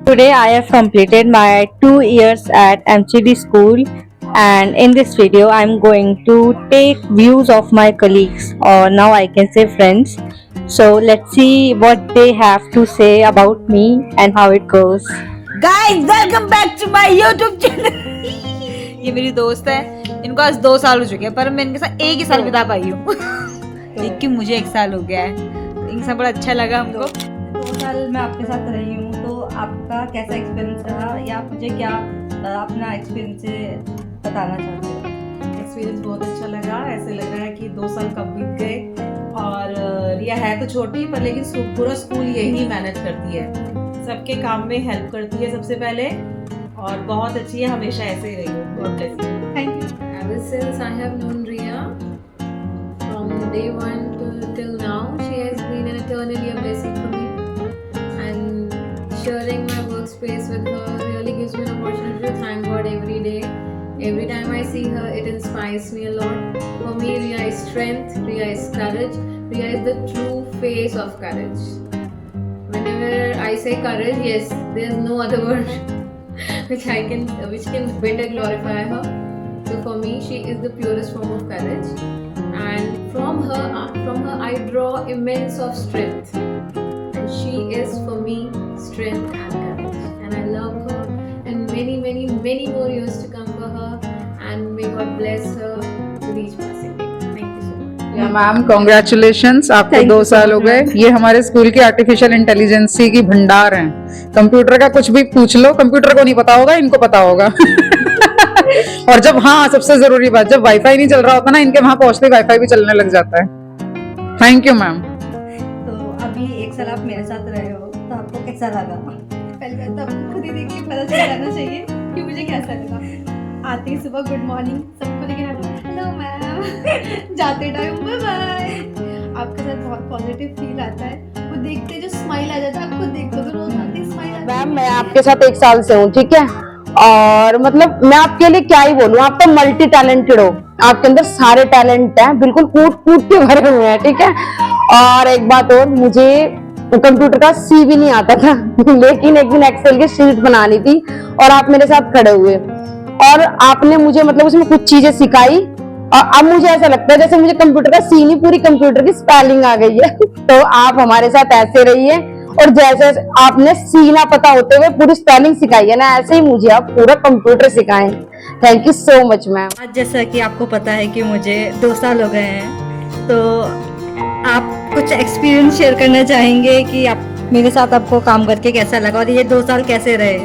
Today I have completed my 2 years at MCD school, and in this video I am going to take views of my colleagues, or now I can say friends. So let's see what they have to say about me and how it goes. Guys welcome back to my YouTube channel. ये मेरी दोस्त है, इनको आज 2 साल हो चुके हैं, पर मैं इनके साथ एक ही साल बिता पाई हूँ लेकिन मुझे 1 साल हो गया है। इनके साथ बड़ा अच्छा लगा हमको। 2 साल मैं आपके साथ रही हूँ, तो आपका कैसा एक्सपीरियंस रहा, या आप मुझे क्या अपना एक्सपीरियंस से बताना चाहते हो? एक्सपीरियंस बहुत अच्छा लगा। ऐसे लग रहा है कि 2 साल कब बीत गए। और रिया है तो छोटी, पर लेकिन पूरा स्कूल यही मैनेज करती है, सबके काम में हेल्प करती है सबसे पहले, और बहुत अच्छी है। हमेशा ऐसे ही रही हो। God bless you. Thank you. Ever since I have known Riya, from day one till now, she has been an eternally a blessing for me. And sharing my workspace with her really gives me an opportunity to thank God every day. Every time I see her, it inspires me a lot. For me, Riya is strength, Riya is courage, Riya is the true face of courage. Whenever I say courage, yes, there's no other word which can better glorify her. So for me, she is the purest form of courage, and from her I draw immense of strength, and she is for me strength and courage, and I love her, and many more years to come for her, and may God bless her to reach passing day. Thank you so much. या ma'am congratulations, आपको Thank 2 you so साल हो much, गए। ma'am. ये हमारे school की artificial intelligence की भंडार हैं। कंप्यूटर का कुछ भी पूछ लो, कंप्यूटर को नहीं पता होगा, इनको पता होगा और जब, हाँ, सबसे जरूरी बात, जब वाईफाई नहीं चल रहा होता ना, इनके वहां पहुंचते वाईफाई भी चलने लग जाता है। Thank you ma'am. तो अभी 1 साल आप मेरे साथ रहे हो, तो आपको कैसा लगा? पहली बात तो आपको खुद ही देख के पता चल जाना चाहिए कि मुझे कैसा लगा। आते ही सुबह गुड मॉर्निंग सबको लेके हेलो मैम जाते टाइम बाय बाय। आपके साथ बहुत पॉजिटिव फील आता है, वो देखते जो स्माइल आ जाता है, आप खुद देखते हो तो रोज आते ही स्माइल आता है। मैम मैं आपके साथ 1 साल से हूँ, ठीक है, और मतलब मैं आपके लिए क्या ही बोलूँ, आप तो मल्टी टैलेंटेड हो, आपके अंदर सारे टैलेंट हैं, बिल्कुल कूट कूट के भरे हुए हैं, ठीक है। और एक बात और, मुझे कंप्यूटर का सी भी नहीं आता था लेकिन एक दिन एक्सेल की शीट बनानी थी और आप मेरे साथ खड़े हुए और आपने मुझे मतलब उसमें कुछ चीजें सिखाई, और अब मुझे ऐसा लगता है जैसे मुझे कंप्यूटर का सी नहीं, पूरी कंप्यूटर की स्पेलिंग आ गई है तो आप हमारे साथ ऐसे रहिए, और जैसे आपने सी ना पता होते हुए पूरी स्पेलिंग सिखाई है ना, ऐसे ही मुझे आप पूरा कंप्यूटर सिखाएं। Thank you so much ma'am. आज जैसा कि आपको पता है कि मुझे 2 साल हो गए हैं, तो आप कुछ एक्सपीरियंस शेयर करना चाहेंगे कि आप मेरे साथ आपको काम करके कैसा लगा, और ये 2 साल कैसे रहे?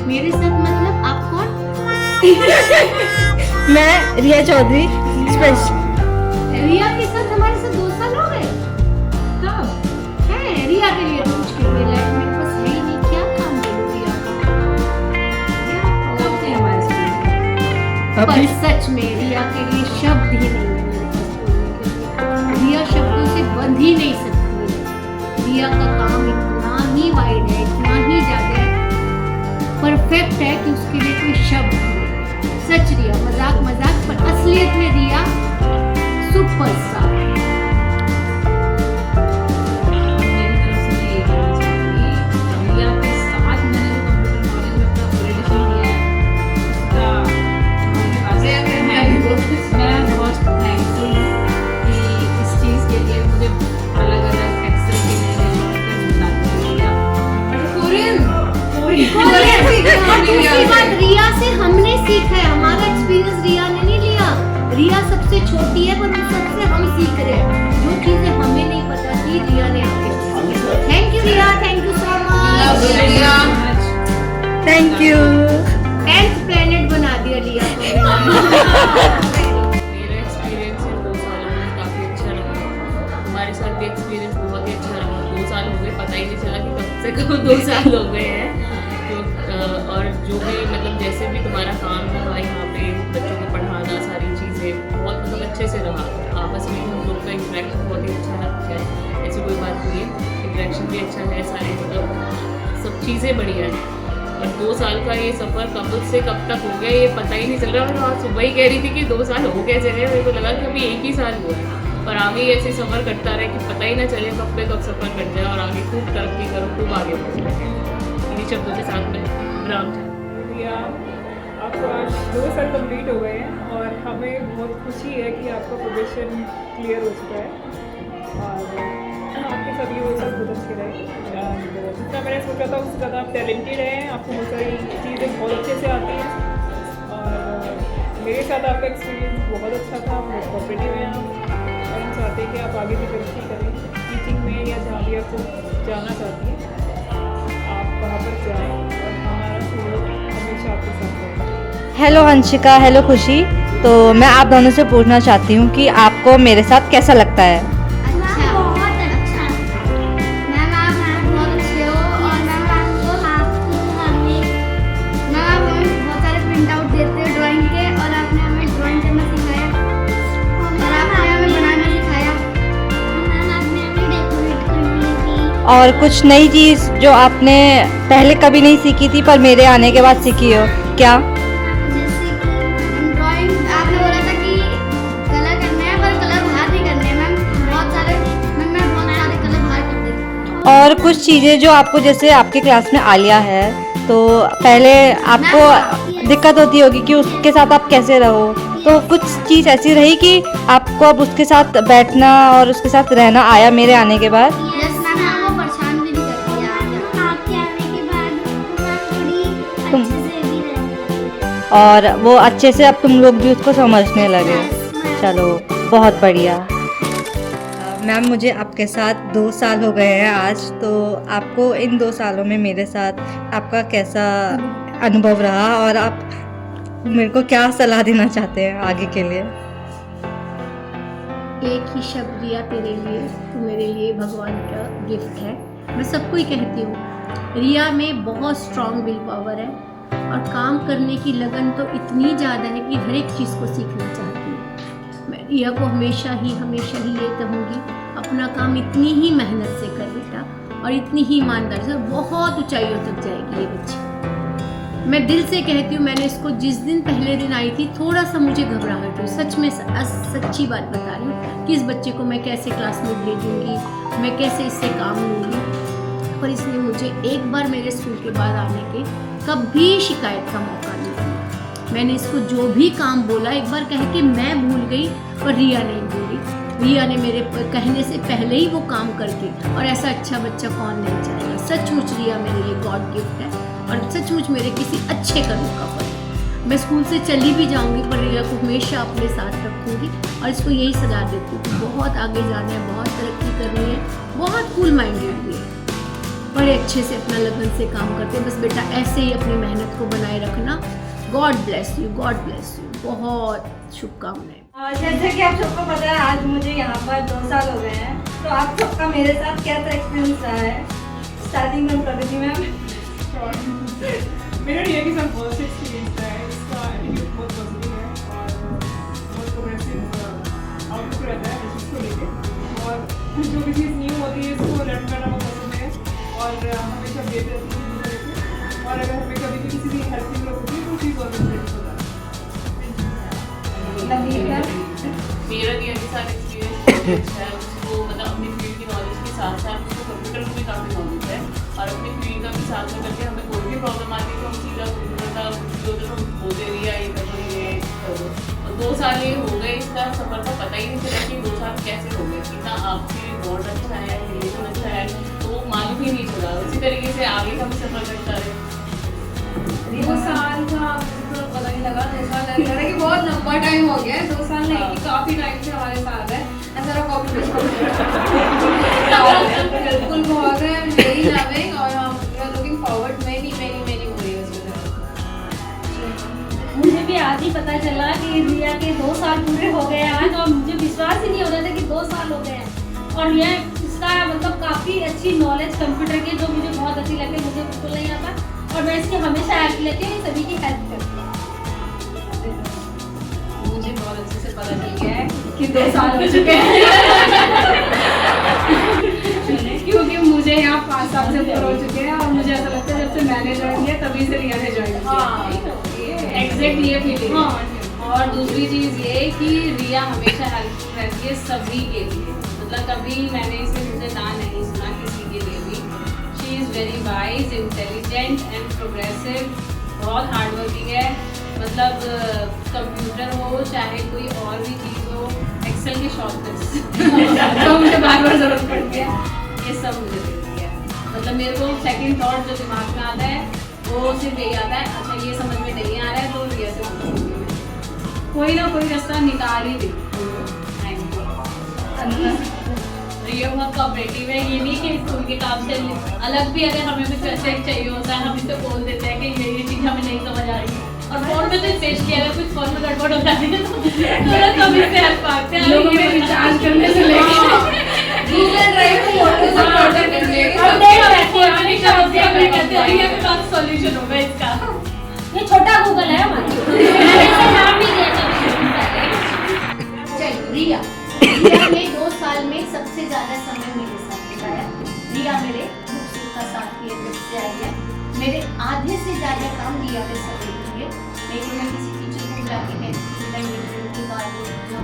मेरे साथ मतलब आप कौन? मैं रिया चौधरी स्पेशल। रिया के साथ हमारे साथ 2 साल हो गए। कब है रिया के लिए तो मुश्किल है, लाइफ मेरे पास है ही नहीं, क्या काम करूं रिया का। कब थे हमारे साथ, पर सच में रिया के लिए शब्द ही नहीं है मेरे पास बोलने के लिए। रिया शब्दों से बंध ही नहीं सकती है। रिया का काम इतना ही वाइड है, इतना ही ज्यादा परफेक्ट है कि उसके लिए कोई शब्द नहीं। सच रिया, मजाक मजाक, पर असलियत में रिया सुपरस्टार। मेरी तरफ से मैं ये कहना चाहूँगी, रिया के साथ मैंने जो कंप्यूटर नॉलेज में अपना अपग्रेडेशन किया है, उसका हमारे पास मैं बहुत थैंकफुल हूँ कि इस चीज़ के लिए मुझे अलग अलग एक्सेल के नए दूसरी बात, रिया से हमने सीखा है, हमारा एक्सपीरियंस रिया ने नहीं लिया। रिया सबसे छोटी है, पर उन सबसे हम सीख रहे हैं जो चीजें हमें नहीं पता थी, रिया ने आगे। Thank you Riya, thank you so much. Thank you. 10th planet बना दिया रिया को। मेरा एक्सपीरियंस इन 2 सालों में काफ़ी अच्छा रहा। हमारे साथ भी एक्सपीरियंस बहुत ही अच्छा रहा। 2 साल हो गए, पता ही नहीं चला कि कब से कब 2 साल हो गए हैं। तो और जो भी मतलब जैसे भी तुम्हारा काम रहा यहाँ पे, बच्चों को पढ़ाना, सारी चीज़ें बहुत मतलब अच्छे से रहा। आपस में हम लोग का इंटरेक्शन बहुत ही अच्छा है, ऐसी कोई बात नहीं है, इंटरेक्शन भी अच्छा है, सारे मतलब सब चीज़ें बढ़िया हैं। और 2 साल का ये सफ़र कब से कब तक हो गया ये पता ही नहीं चल रहा। मैं आज सुबह ही कह रही थी कि 2 साल हो कैसे गए, मेरे को लगा कि अभी 1 ही साल हुआ है, पर आगे ऐसे सफ़र करता रहे कि पता ही ना चले कब पे कब सफ़र कट जाए, और आगे खूब तरक्की करो, खूब आगे बढ़ो। शब्दों के साथ में विराम चाहूँ। रिया, आपको आज 2 साल कंप्लीट हो गए हैं और हमें बहुत खुशी है कि आपका प्रोबेशन क्लियर हो चुका है और आपके साथ ये 2 साल बहुत अच्छे रहे। जितना मैंने सोचा था उससे ज़्यादा आप टैलेंटेड हैं, आपको बहुत सारी चीज़ें बहुत अच्छे से आती हैं और मेरे साथ आपका एक्सपीरियंस बहुत अच्छा था, बहुत कोऑपरेटिव हैं आप और हम चाहते हैं कि आप आगे भी तरक्की करें टीचिंग में या जहाँ भी आप जाना चाहती हैं आप वहाँ पर जाएँ और हमारा सहयोग हमेशा आपके साथ रहेगा। हेलो हंशिका, हेलो खुशी। तो मैं आप दोनों से पूछना चाहती हूँ कि आपको मेरे साथ कैसा लगता है? अच्छा, बहुत अच्छा। मैम आप बहुत अच्छे हो और मैम आपको मैम आप हमें बहुत सारे प्रिंट आउट देते हो ड्राइंग के और आपने हमें ड्राइंग करना सिखाया और आपने हमें बनाना सिखाया। मैम आपने हमें डेकोरेट करने की और कुछ नई चीज़ जो आपने पहले कभी नहीं सीखी थी पर मेरे आने के बाद सीखी हो, क्या? जैसे कि ड्राइंग आपने बोला था कि कलर करना है पर कलर बाहर नहीं करने हैं। मैम मैं बहुत सारे कलर बाहर कर देती हूँ। और कुछ चीज़ें जो आपको, जैसे आपके क्लास में आलिया है तो पहले आपको दिक्कत होती होगी कि उसके साथ आप कैसे रहो, तो कुछ चीज़ ऐसी रही कि आपको अब उसके साथ बैठना और उसके साथ रहना आया मेरे आने के बाद? यस मैम, वो परेशान भी नहीं करती है। आपके आने के बाद थोड़ी अच्छे से भी रहती है। और वो अच्छे से अब तुम लोग भी उसको समझने लगे। चलो बहुत बढ़िया। मैम मुझे आपके साथ 2 साल हो गए हैं आज, तो आपको इन 2 सालों में मेरे साथ आपका कैसा अनुभव रहा और आप मेरे को क्या सलाह देना चाहते हैं आगे के लिए? एक ही शब्द रिया तेरे लिए, तू मेरे लिए भगवान का गिफ्ट है। मैं सबको ही कहती हूँ रिया में बहुत स्ट्रॉन्ग विल पावर है और काम करने की लगन तो इतनी ज़्यादा है कि हर एक चीज़ को सीखना चाहती है। मैं रिया को हमेशा ही ये कहूँगी, अपना काम इतनी ही मेहनत से कर बेटा और इतनी ही ईमानदारी से, बहुत ऊंचाइयों तक जाएगी ये बच्ची। मैं दिल से कहती हूँ, मैंने इसको जिस दिन पहले दिन आई थी थोड़ा सा मुझे घबराहट हुई, सच में सच्ची बात बता रही हूँ कि इस बच्चे को मैं कैसे क्लास में भेजूंगी, मैं कैसे इससे काम लूँगी, पर इसने मुझे एक बार मेरे स्कूल के बाद आने के कभी शिकायत का मौका नहीं दिया। मैंने इसको जो भी काम बोला एक बार कह के मैं भूल गई और रिया नहीं भूली। रिया ने मेरे कहने से पहले ही वो काम करके, और ऐसा अच्छा बच्चा कौन नहीं चाहेगा। सचमुच रिया मेरे लिए गॉड गिफ्ट है और सचमुच मेरे किसी अच्छे कर्म का फल है। मैं स्कूल से चली भी जाऊंगी पर रिया को हमेशा अपने साथ रखूंगी और इसको यही सलाह देती हूँ कि बहुत आगे जाना है, बहुत तरक्की करनी है, बहुत कूल माइंडेड भी है, बड़े अच्छे से अपना लगन से काम करते हैं। बस बेटा ऐसे ही अपनी मेहनत को बनाए रखना। God bless you, God bless you. बहुत शुभकामनाएं। जैसे कि आप सबको पता है आज मुझे यहाँ पर 2 साल हो गए हैं, तो आप सबका मेरे साथ कैसा एक्सपीरियंस रहा है? स्टार्टिंग में प्रगति मैम। मेरा रिया के साथ बहुत अच्छा एक्सपीरियंस रहा है। इसका एटीट्यूड बहुत पॉजिटिव है और बहुत प्रोग्रेसिव आउटलुक रहता है इस चीज़ को लेकर, और जो भी चीज़ न्यू होती है इसको लर्न करना बहुत पसंद है और हमेशा अपडेट रहती है मुझे लेकर, और अगर हमें कभी भी किसी की हेल्प की जरूरत होती है तो चीज़ बहुत अपडेट होता है। मेरा रिया के साथ एक्सपीरियंस है, उसको मतलब अपनी फील्ड की नॉलेज के साथ साथ उसको कंप्यूटर में भी काफ़ी नॉलेज है और अपनी फील्ड का भी साथ में करके हमें कोई भी प्रॉब्लम आती है तो हम सीधा कंप्यूटर का उधर बोलते रिया ये करो ये करो। और 2 साल ये हो गए, इसका सफर का पता ही नहीं चला कि 2 साल कैसे हो गए, इतना आपसी बॉन्ड अच्छा है, रिलेशन अच्छा है, तो वो मालूम ही नहीं चला। उसी तरीके से आगे का भी सफर करता रहे। 2 साल का तो पता नहीं लगा, 2 साल लग रहा है कि बहुत लंबा टाइम हो गया है। 2 साल नहीं कि काफी टाइम से हमारे साथ है। ऐसा रहा कॉपी बिल्कुल बहुत है, वेरी लविंग और हम looking forward many more years with her. मुझे भी आज ही पता चला कि रिया के 2 साल पूरे हो गए आज, और मुझे विश्वास ही नहीं हो रहा था कि 2 साल हो गए हैं। और रिया इसका मतलब काफ़ी अच्छी नॉलेज कंप्यूटर की, जो मुझे बहुत अच्छी लगी, मुझे बिल्कुल नहीं आता और मैं इसकी हमेशा हेल्प लेती हूँ, सभी की हेल्प करती हूँ। मुझे बहुत अच्छे से पता चल गया है कि 2 साल हो चुके हैं क्योंकि मुझे यहाँ 5 साल से ऊपर हो चुके हैं और मुझे ऐसा लगता है जब से मैंने ज्वाइन किया तभी से रिया ने ज्वाइन किया। एग्जैक्ट ये फीलिंग। और दूसरी चीज़ ये कि रिया हमेशा हेल्प रहती है सभी के लिए, मतलब कभी मैंने इसके मुझे ना नहीं सुना किसी के लिए भी। She is very wise, intelligent and progressive, बहुत हार्ड वर्किंग है। मतलब कंप्यूटर हो चाहे कोई और भी चीज़ हो, एक्सेल के शॉर्टकट्स तो मुझे बार बार ज़रूरत पड़ती है, ये सब मुझे देती है। मतलब मेरे को सेकंड थॉट जो दिमाग में आता है वो सिर्फ यही आता है, अच्छा ये समझ में नहीं आ रहा है तो ये से पूछूंगी मैं, कोई ना कोई रास्ता निकाल ही देती रिया बहुत कोऑपरेटिव है। ये नहीं कि स्कूल के काम से अलग भी अगर हमें कुछ ऐसे चाहिए होता है हम इसे बोल देते हैं कि ये चीज़ हमें नहीं समझ आ रही है, और फोन में तो पेश किया अगर कुछ फोन में गड़बड़ हो जाती है तो तुरंत हम इससे हेल्प मांगते हैं। लोगों में रिचार्ज करने से लेके गूगल ड्राइव को फोटो से ऑर्डर करने हम देख रहे हैं आने का अपने कहते हैं ये मेरे पास सॉल्यूशन होगा इसका। ये छोटा गूगल है हमारा, मैंने इसे नाम भी दिया था चलिए रिया ने 2 साल में सबसे ज्यादा समय मेरे साथ बिताया। रिया मेरे दुख का साथ दिए जब से आई है, मेरे आधे से ज्यादा काम रिया के साथ देखेंगे। लेकिन मैं किसी टीचर को जाके के बाद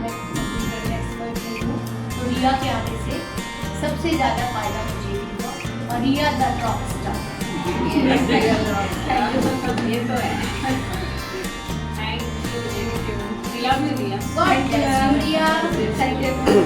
मैं कंप्यूटर एक्सपर्ट नहीं हूँ, तो रिया के आने से सबसे ज्यादा फायदा मुझे ही हुआ। और रिया द रॉक स्टार, ये तो है। थैंक यू, रिया भी Riya God bless you Riya, thank you.